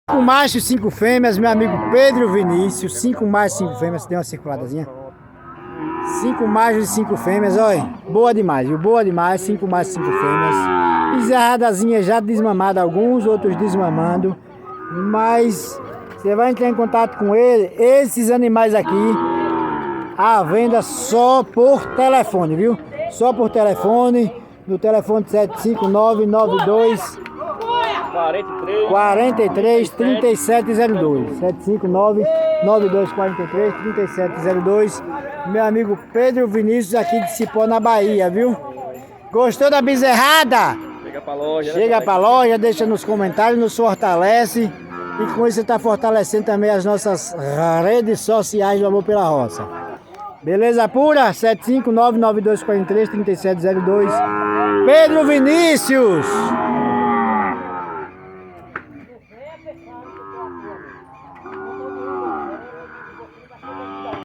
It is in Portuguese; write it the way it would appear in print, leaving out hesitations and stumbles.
5 machos, 5 fêmeas, meu amigo Pedro Vinícius. 5 machos, 5 fêmeas. Tem uma circuladazinha. 5 machos e 5 fêmeas, olha. Boa demais, viu? Boa demais. 5 machos, 5 fêmeas. Bezerradazinha já desmamada, alguns outros desmamando. Mas você vai entrar em contato com ele. Esses animais aqui, à venda só por telefone, viu? Só por telefone. No telefone 75992 43 3702 75992433702. Meu amigo Pedro Vinícius aqui de Cipó, na Bahia, viu? Gostou da bezerrada? Chega pra loja, deixa nos comentários, nos fortalece. E com isso você está fortalecendo também as nossas redes sociais do Amor pela Roça. Beleza pura? 75992433702. Pedro Vinícius!